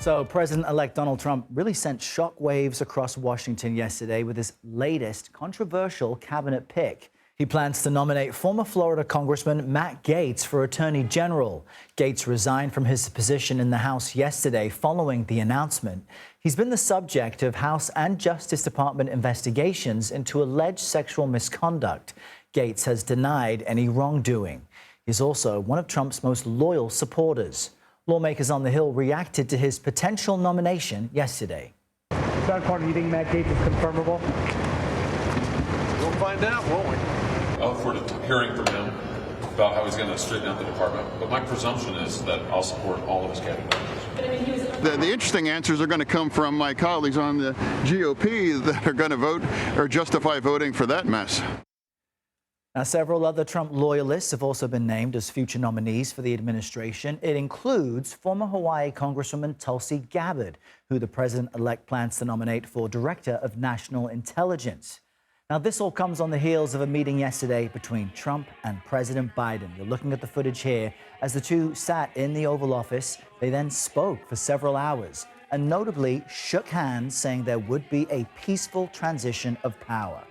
So President-elect Donald Trump really sent shockwaves across Washington yesterday with his latest controversial cabinet pick. He plans to nominate former Florida Congressman Matt Gaetz for Attorney General. Gaetz resigned from his position in the House yesterday following the announcement. He's been the subject of House and Justice Department investigations into alleged sexual misconduct. Gaetz has denied any wrongdoing. He's also one of Trump's most loyal supporters. Lawmakers on the Hill reacted to his potential nomination yesterday. Senator Carter, do you think Matt Gaetz is confirmable? We'll find out, won't we? I look forward to hearing from him about how he's going to straighten out the department. But my presumption is that I'll support all of his candidates. The interesting answers are going to come from my colleagues on the GOP that are going to vote or justify voting for that mess. Now, several other Trump loyalists have also been named as future nominees for the administration. It includes former Hawaii Congresswoman Tulsi Gabbard, who the president-elect plans to nominate for Director of National Intelligence. Now, this all comes on the heels of a meeting yesterday between Trump and President Biden. You're looking at the footage here. As the two sat in the Oval Office, they then spoke for several hours and notably shook hands, saying there would be a peaceful transition of power.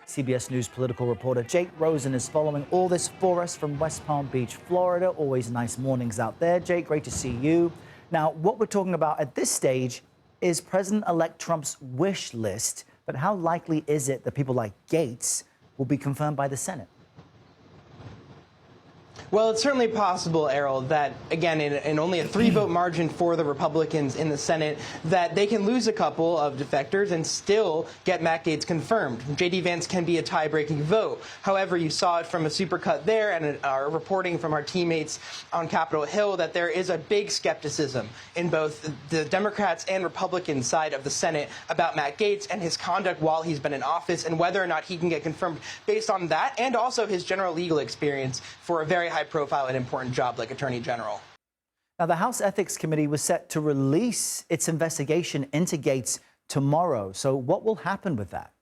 CBS News political reporter Jake Rosen is following all this for us from West Palm Beach, Florida. Always nice mornings out there. Jake, great to see you. Now, what we're talking about at this stage is President-elect Trump's wish list, but how likely is it that people like Gaetz will be confirmed by the Senate? Well, it's certainly possible, Errol, that, again, in only a 3-vote margin for the Republicans in the Senate, that they can lose a couple of defectors and still get Matt Gaetz confirmed. J.D. Vance can be a tie-breaking vote. However, you saw it from a supercut there and our reporting from our teammates on Capitol Hill that there is a big skepticism in both the Democrats and Republican side of the Senate about Matt Gaetz and his conduct while he's been in office and whether or not he can get confirmed based on that and also his general legal experience for a very high-profile and important job like Attorney General. Now, the House Ethics Committee was set to release its investigation into Gaetz tomorrow. So what will happen with that?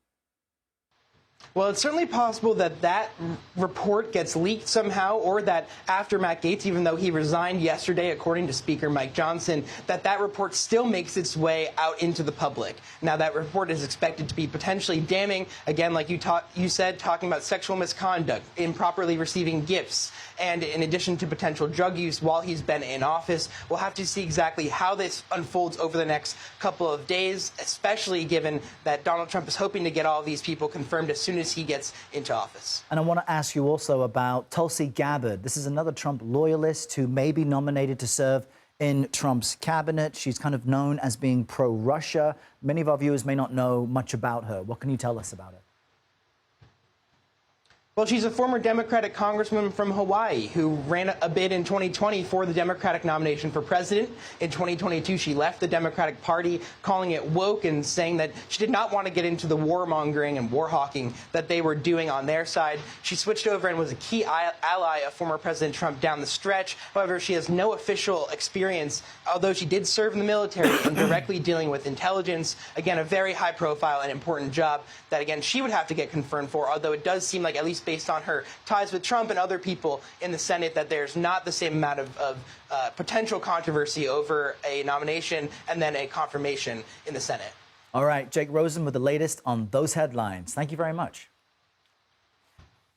Well, it's certainly possible that that report gets leaked somehow, or that after Matt Gaetz, even though he resigned yesterday, according to Speaker Mike Johnson, that report still makes its way out into the public. Now, that report is expected to be potentially damning, again, like you said, talking about sexual misconduct, improperly receiving gifts, and in addition to potential drug use while he's been in office. We'll have to see exactly how this unfolds over the next couple of days, especially given that Donald Trump is hoping to get all of these people confirmed as soon as he gets into office. And I want to ask you also about Tulsi Gabbard. This is another Trump loyalist who may be nominated to serve in Trump's cabinet. She's kind of known as being pro-Russia. Many of our viewers may not know much about her. What can you tell us about it? Well, she's a former Democratic congresswoman from Hawaii who ran a bid in 2020 for the Democratic nomination for president. In 2022, she left the Democratic Party, calling it woke and saying that she did not want to get into the warmongering and war hawking that they were doing on their side. She switched over and was a key ally of former President Trump down the stretch. However, she has no official experience, although she did serve in the military and directly dealing with intelligence. Again, a very high profile and important job that, again, she would have to get confirmed for, although it does seem like, at least based on her ties with Trump and other people in the Senate, that there's not the same amount of potential controversy over a nomination and then a confirmation in the Senate. All right, Jake Rosen with the latest on those headlines. Thank you very much.